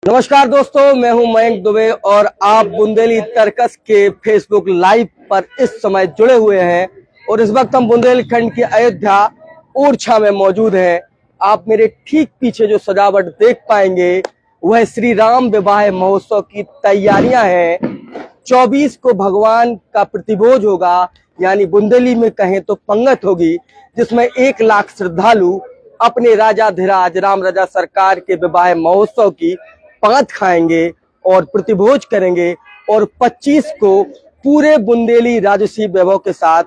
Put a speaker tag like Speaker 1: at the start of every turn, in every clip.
Speaker 1: नमस्कार दोस्तों, मैं हूं मयंक दुबे और आप बुंदेली तर्कस के फेसबुक लाइव पर इस समय जुड़े हुए हैं। और इस वक्त हम बुंदेलखंड की अयोध्या ओरछा में मौजूद हैं। आप मेरे ठीक पीछे जो सजावट देख पाएंगे वह श्री राम विवाह महोत्सव की तैयारियां हैं। 24 को भगवान का प्रतिभोज होगा, यानी बुंदेली में कहें तो पंगत होगी, जिसमें 1 लाख श्रद्धालु अपने राजाधिराज राम राजा सरकार के विवाह महोत्सव की पांत खाएंगे और प्रतिभोज करेंगे। और 25 को पूरे बुंदेली राजसी वैभव के साथ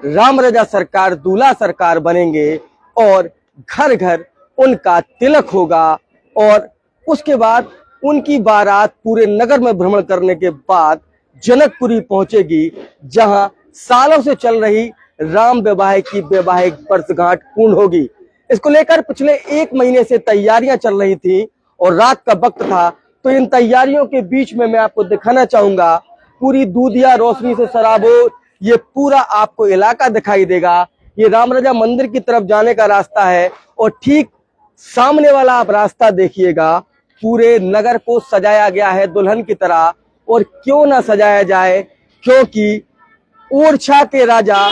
Speaker 1: राम राजा सरकार दूल्हा सरकार बनेंगे और घर घर उनका तिलक होगा। और उसके बाद उनकी बारात पूरे नगर में भ्रमण करने के बाद जनकपुरी पहुंचेगी, जहां सालों से चल रही राम विवाह की वैवाहिक वर्षगांठ पूर्ण होगी। इसको लेकर पिछले 1 महीने से तैयारियां चल रही थी और रात का वक्त था। तो इन तैयारियों के बीच में मैं आपको दिखाना चाहूंगा, पूरी दूधिया रोशनी से सराबोर ये पूरा आपको इलाका दिखाई देगा। ये राम राजा मंदिर की तरफ जाने का रास्ता है और ठीक सामने वाला आप रास्ता देखिएगा, पूरे नगर को सजाया गया है दुल्हन की तरह। और क्यों ना सजाया जाए, क्योंकि ओरछा के राजा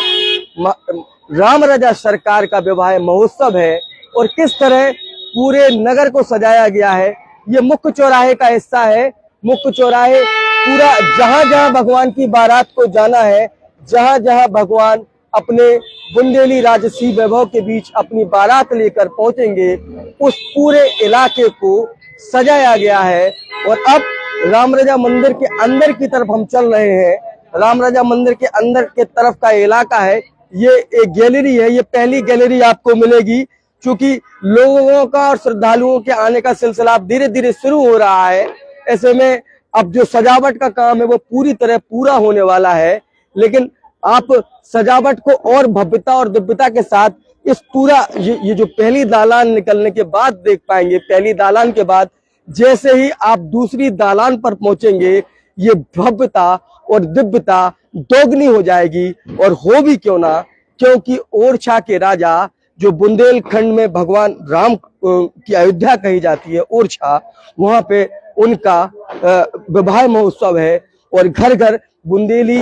Speaker 1: राम राजा सरकार का विवाह महोत्सव है। और किस तरह पूरे नगर को सजाया गया है, ये मुख्य चौराहे का हिस्सा है। मुख्य चौराहे पूरा जहां जहां भगवान की बारात को जाना है, जहां जहां भगवान अपने बुंदेली राजसी वैभव के बीच अपनी बारात लेकर पहुंचेंगे, उस पूरे इलाके को सजाया गया है। और अब राम राजा मंदिर के अंदर की तरफ हम चल रहे हैं। राम राजा मंदिर के अंदर के तरफ का इलाका है। ये एक गैलरी है, ये पहली गैलरी आपको मिलेगी, क्योंकि लोगों का और श्रद्धालुओं के आने का सिलसिला अब धीरे धीरे शुरू हो रहा है। ऐसे में अब जो सजावट का काम है वो पूरी तरह पूरा होने वाला है। लेकिन आप सजावट को और भव्यता और दिव्यता के साथ इस पूरा ये जो पहली दालान निकलने के बाद देख पाएंगे। पहली दालान के बाद जैसे ही आप दूसरी दालान पर पहुंचेंगे, ये भव्यता और दिव्यता दोगुनी हो जाएगी। और हो भी क्यों ना, क्योंकि ओरछा के राजा, जो बुंदेलखंड में भगवान राम की अयोध्या कही जाती है ओरछा, वहां पे उनका विवाह महोत्सव है। और घर घर बुंदेली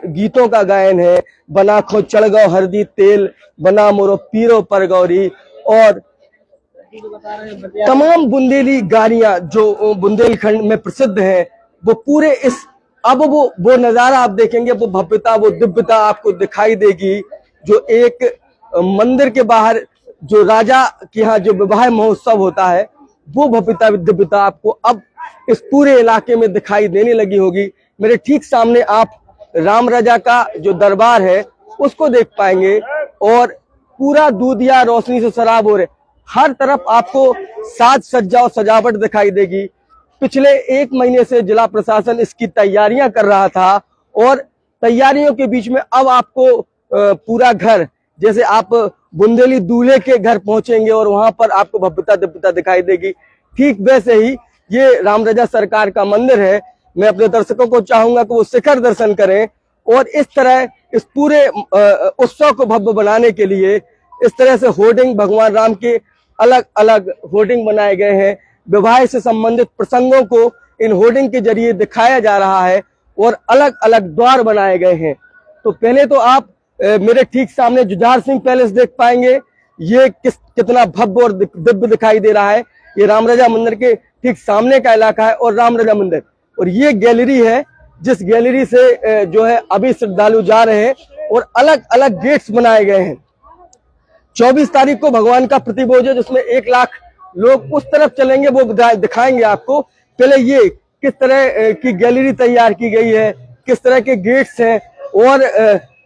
Speaker 1: गीतों का गायन है। बना खो चढ़ हरदी तेल, बना मोरो पीरो पर गौरी, और तमाम बुंदेली गाड़ियां जो बुंदेलखंड में प्रसिद्ध हैं, वो पूरे इस अब वो नजारा आप देखेंगे, वो भव्यता, वो दिव्यता आपको दिखाई देगी। जो एक मंदिर के बाहर जो राजा के यहाँ जो विवाह महोत्सव होता है, वो भव्यता दिव्यता आपको अब इस पूरे इलाके में दिखाई देने लगी होगी। मेरे ठीक सामने आप राम राजा का जो दरबार है उसको देख पाएंगे। और पूरा दूधिया रोशनी से सराबोर है। हर तरफ आपको साज सज्जा और सजावट दिखाई देगी। पिछले 1 महीने से जिला प्रशासन इसकी तैयारियां कर रहा था और तैयारियों के बीच में अब आपको पूरा घर, जैसे आप बुंदेली दूल्हे के घर पहुंचेंगे और वहां पर आपको भव्यता दिव्यता दिखाई देगी, ठीक वैसे ही ये राम राजा सरकार का मंदिर है। मैं अपने दर्शकों को चाहूंगा कि वो शिखर दर्शन करें और इस तरह इस पूरे उत्सव को भव्य बनाने के लिए इस तरह से होर्डिंग, भगवान राम के अलग अलग होर्डिंग बनाए गए हैं। विवाह से संबंधित प्रसंगों को इन होर्डिंग के जरिए दिखाया जा रहा है और अलग अलग द्वार बनाए गए हैं। तो पहले तो आप मेरे ठीक सामने जुझार सिंह पैलेस देख पाएंगे। ये कितना भव्य और दिव्य दिखाई दे रहा है। ये राम राजा मंदिर के ठीक सामने का इलाका है और राम राजा मंदिर। और ये गैलरी है, जिस गैलरी से जो है अभी श्रद्धालु जा रहे हैं और अलग अलग गेट्स बनाए गए हैं। 24 तारीख को भगवान का प्रतिभोज है, जिसमें 1 लाख लोग उस तरफ चलेंगे, वो दिखाएंगे आपको। पहले ये किस तरह की गैलरी तैयार की गई है, किस तरह के गेट्स हैं, और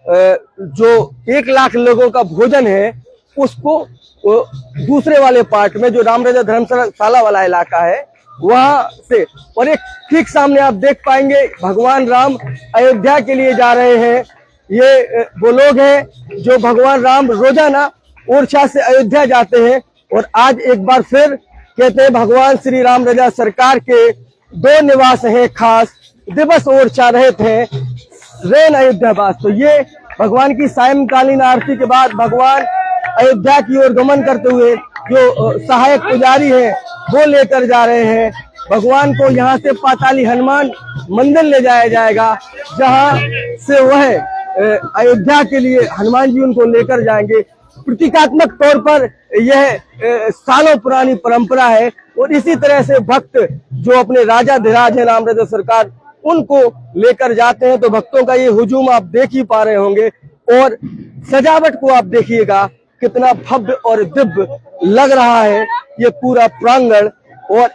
Speaker 1: जो 1 लाख लोगों का भोजन है उसको दूसरे वाले पार्ट में, जो राम राजा धर्मशाला वाला इलाका है, वहां से। और एक ठीक सामने आप देख पाएंगे भगवान राम अयोध्या के लिए जा रहे हैं। ये वो लोग हैं जो भगवान राम रोजाना ओरछा से अयोध्या जाते हैं। और आज एक बार फिर कहते हैं, भगवान श्री राम राजा सरकार के 2 निवास हैं खास, दिवस ओरछा रहत हैं, रेन अयोध्यावास। तो ये भगवान की सायंकालीन आरती के बाद भगवान अयोध्या की ओर गमन करते हुए जो सहायक पुजारी है वो लेकर जा रहे हैं। भगवान को यहाँ से पाताली हनुमान मंदिर ले जाया जाएगा, जहाँ से वह अयोध्या के लिए हनुमान जी उनको लेकर जाएंगे। प्रतीकात्मक तौर पर यह सालों पुरानी परंपरा है और इसी तरह से भक्त जो अपने राजा धीराज है राम राजा सरकार उनको लेकर जाते हैं। तो भक्तों का ये हुजूम आप देख ही पा रहे होंगे और सजावट को आप देखिएगा कितना भव्य और दिव्य लग रहा है ये पूरा प्रांगण। और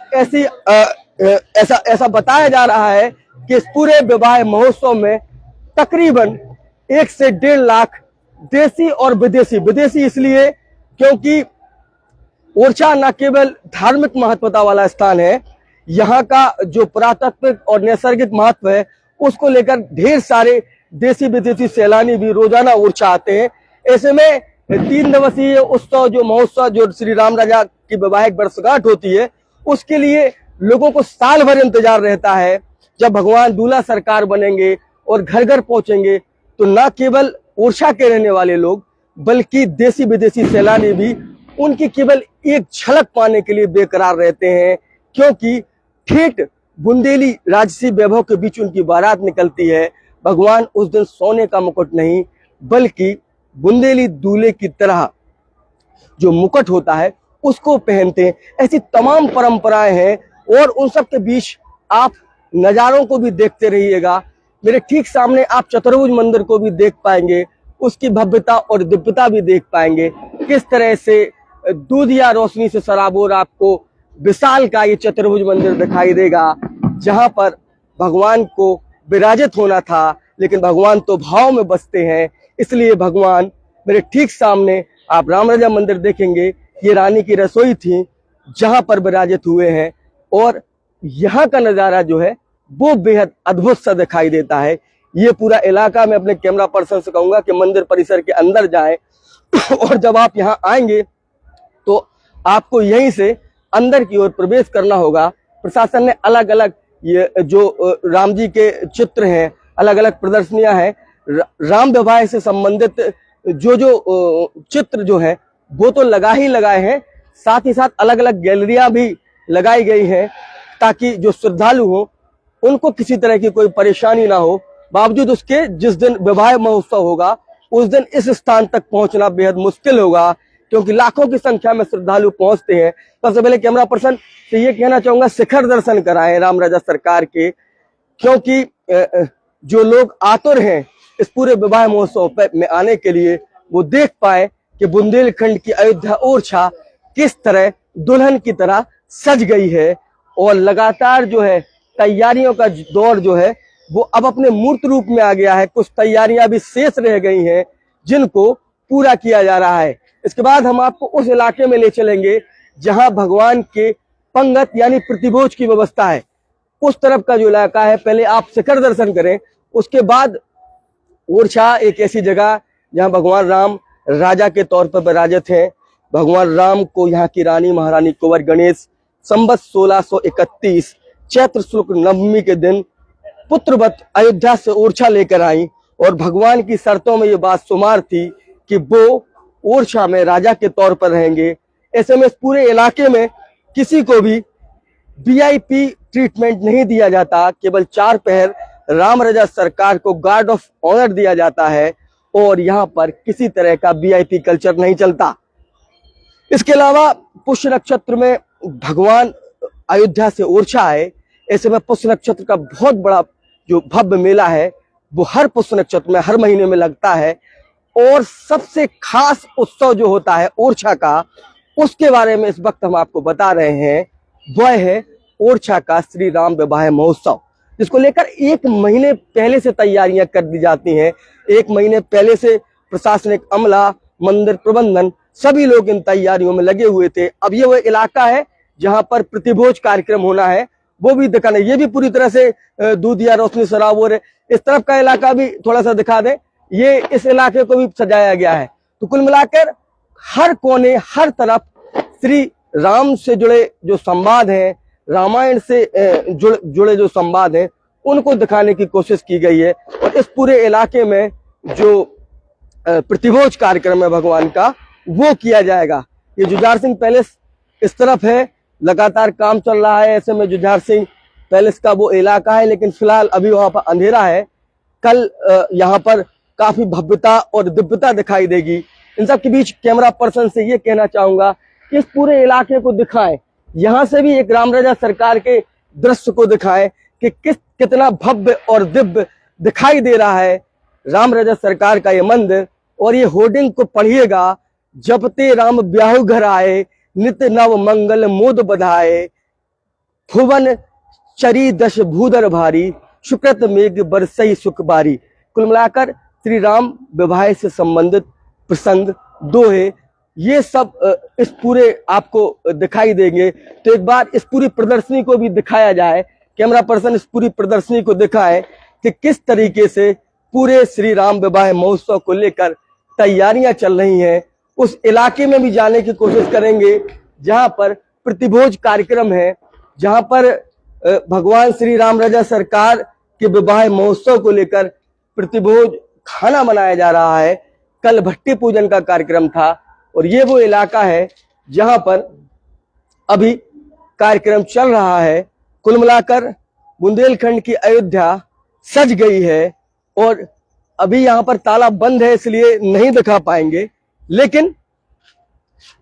Speaker 1: ऐसा बताया जा रहा है कि इस पूरे विवाह महोत्सव में तकरीबन 1 से 1.5 लाख देसी और विदेशी इसलिए क्योंकि ओरछा न केवल धार्मिक महत्वता वाला स्थान है, यहाँ का जो पुरातात्विक और नैसर्गिक महत्व है उसको लेकर ढेर सारे देसी विदेशी सैलानी भी रोजाना ओरछा आते हैं। ऐसे में 3 दिवसीय उत्सव जो महोत्सव जो श्री राम राजा की वैवाहिक वर्षगांठ होती है उसके लिए लोगों को साल भर इंतजार रहता है। जब भगवान दूल्हा सरकार बनेंगे और घर घर पहुंचेंगे तो न केवल ओरछा के रहने वाले लोग बल्कि देसी विदेशी सैलानी भी उनकी केवल एक झलक पाने के लिए बेकरार रहते हैं, क्योंकि ठीक बुंदेली राजसी वैभव के बीच उनकी बारात निकलती है। भगवान उस दिन सोने का मुकुट नहीं बल्कि बुंदेली दूल्हे की तरह जो मुकुट होता है उसको पहनते हैं। ऐसी तमाम परंपराएं हैं और उन सब के बीच आप नजारों को भी देखते रहिएगा। मेरे ठीक सामने आप चतुर्भुज मंदिर को भी देख पाएंगे, उसकी भव्यता और दिव्यता भी देख पाएंगे। किस तरह से दूधिया रोशनी से सराबोर आपको विशाल का ये चतुर्भुज मंदिर दिखाई देगा, जहां पर भगवान को विराजित होना था, लेकिन भगवान तो भाव में बसते हैं। इसलिए भगवान मेरे ठीक सामने आप राम राजा मंदिर देखेंगे, ये रानी की रसोई थी जहां पर विराजित हुए हैं और यहाँ का नजारा जो है वो बेहद अद्भुत सा दिखाई देता है। ये पूरा इलाका मैं अपने कैमरा पर्सन से कहूंगा कि मंदिर परिसर के अंदर जाएं और जब आप यहाँ आएंगे तो आपको यहीं से अंदर की ओर प्रवेश करना होगा। प्रशासन ने अलग अलग ये जो राम जी के चित्र हैं, अलग अलग प्रदर्शनियां हैं, राम विवाह से संबंधित जो चित्र जो है वो तो लगाए हैं, साथ ही साथ अलग अलग गैलरियां भी लगाई गई हैं ताकि जो श्रद्धालु हो उनको किसी तरह की कोई परेशानी ना हो। बावजूद उसके जिस दिन विवाह महोत्सव होगा उस दिन इस स्थान तक पहुंचना बेहद मुश्किल होगा, क्योंकि लाखों की संख्या में श्रद्धालु पहुंचते हैं। सबसे पहले कैमरा पर्सन से ये कहना चाहूंगा शिखर दर्शन कराएं राम राजा सरकार के, क्योंकि जो लोग आतुर हैं इस पूरे विवाह महोत्सव में आने के लिए वो देख पाए कि बुंदेलखंड की अयोध्या ओरछा किस तरह दुल्हन की तरह सज गई है। और लगातार जो है तैयारियों का दौर जो है वो अब अपने मूर्त रूप में आ गया है। कुछ तैयारियां भी शेष रह गई हैं जिनको पूरा किया जा रहा है। इसके बाद हम आपको उस इलाके में ले चलेंगे जहां भगवान के पंगत यानी प्रतिभोज की व्यवस्था है। उस तरफ का जो इलाका है, पहले आप शिखर दर्शन करें, उसके बाद ओरछा एक ऐसी जगह जहां भगवान राम राजा के तौर पर विराजित हैं। भगवान राम को यहाँ की रानी महारानी कुंवर गणेश संवत 1631 चैत्र शुक्ल नवमी के दिन पुत्रवत अयोध्या से ओरछा लेकर आई और भगवान की शर्तों में ये बात शुमार थी कि वो ओरछा में राजा के तौर पर रहेंगे। ऐसे में इस पूरे इलाके में किसी को भी वीआईपी ट्रीटमेंट नहीं दिया जाता, केवल 4 पहर राम राजा सरकार को गार्ड ऑफ ऑनर दिया जाता है और यहाँ पर किसी तरह का वीआईपी कल्चर नहीं चलता। इसके अलावा पुष्य नक्षत्र में भगवान अयोध्या से ओरछा आए। ऐसे में पुष्य नक्षत्र का बहुत बड़ा जो भव्य मेला है वो हर पुष्य नक्षत्र में हर महीने में लगता है और सबसे खास उत्सव जो होता है ओरछा का, उसके बारे में इस वक्त हम आपको बता रहे हैं। वह है ओरछा का श्री राम विवाह महोत्सव, जिसको लेकर 1 महीने पहले से तैयारियां कर दी जाती हैं। 1 महीने पहले से प्रशासनिक अमला, मंदिर प्रबंधन सभी लोग इन तैयारियों में लगे हुए थे। अब ये वह इलाका है जहां पर प्रतिभोज कार्यक्रम होना है, वो भी दिखाना। ये भी पूरी तरह से दूधिया रोशनी सराबोर है। इस तरफ का इलाका भी थोड़ा सा दिखा दें, ये इस इलाके को भी सजाया गया है। तो कुल मिलाकर हर कोने हर तरफ श्री राम से जुड़े जो संवाद हैं, रामायण से जुड़े जो संवाद हैं, उनको दिखाने की कोशिश की गई है। और इस पूरे इलाके में जो प्रतिभोज कार्यक्रम है भगवान का, वो किया जाएगा। ये जुझार सिंह पैलेस इस तरफ है लगातार काम चल रहा है। ऐसे में जुझार सिंह पैलेस का वो इलाका है, लेकिन फिलहाल अभी वहां पर अंधेरा है। कल यहाँ पर काफी भव्यता और दिव्यता दिखाई देगी। इन सब के बीच कैमरा पर्सन से ये कहना चाहूंगा कि इस पूरे इलाके को दिखाएं, यहाँ से भी एक राम रजा सरकार के दृश्य को दिखाएं कि कितना भव्य और दिव्य दिखाई दे रहा है राम रजा सरकार का ये मंदिर। और ये होर्डिंग को पढ़िएगा, जपते राम ब्याहु घर आए, नित्य नव मंगल मोद बधाए, भुवन चरी दश भूदर भारी, शुक्रत मेघ बरसई सुख बारी। कुल मिलाकर श्री राम विवाह से संबंधित प्रसंग दोहे ये सब इस पूरे आपको दिखाई देंगे। तो एक बार इस पूरी प्रदर्शनी को भी दिखाया जाए, कैमरा पर्सन इस पूरी प्रदर्शनी को दिखाए कि किस तरीके से पूरे श्री राम विवाह महोत्सव को लेकर तैयारियां चल रही हैं। उस इलाके में भी जाने की कोशिश करेंगे जहां पर प्रतिभोज कार्यक्रम है, जहां पर भगवान श्री राम रजा सरकार के विवाह महोत्सव को लेकर प्रतिभोज खाना बनाया जा रहा है। कल भट्टी पूजन का कार्यक्रम था और ये वो इलाका है जहां पर अभी कार्यक्रम चल रहा है। कुल मिलाकर बुंदेलखंड की अयोध्या सज गई है और अभी यहाँ पर ताला बंद है, इसलिए नहीं दिखा पाएंगे, लेकिन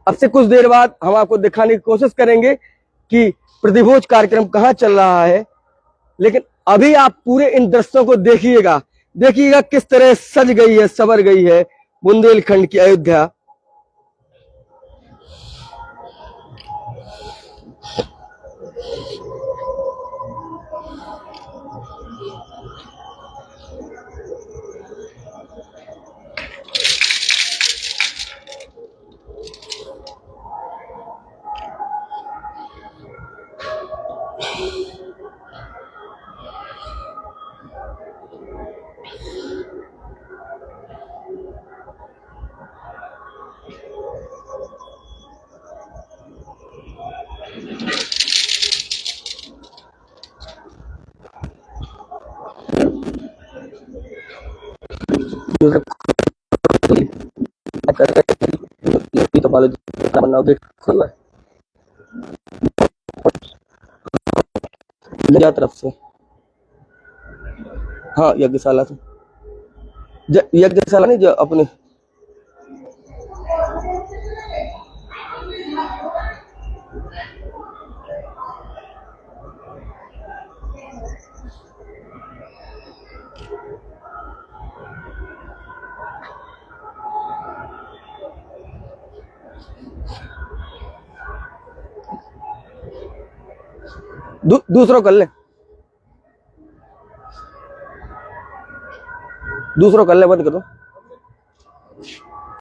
Speaker 1: अब से कुछ देर बाद हम आपको दिखाने की कोशिश करेंगे कि प्रतिभोज कार्यक्रम कहाँ चल रहा है। लेकिन अभी आप पूरे इन दृश्यों को देखिएगा किस तरह सज गई है, संवर गई है बुंदेलखंड की अयोध्या। तरफ से हाँ यज्ञशाला से यज्ञशाला नहीं जो अपने दूसरों कर ले, दूसरों कर ले, बंद करो।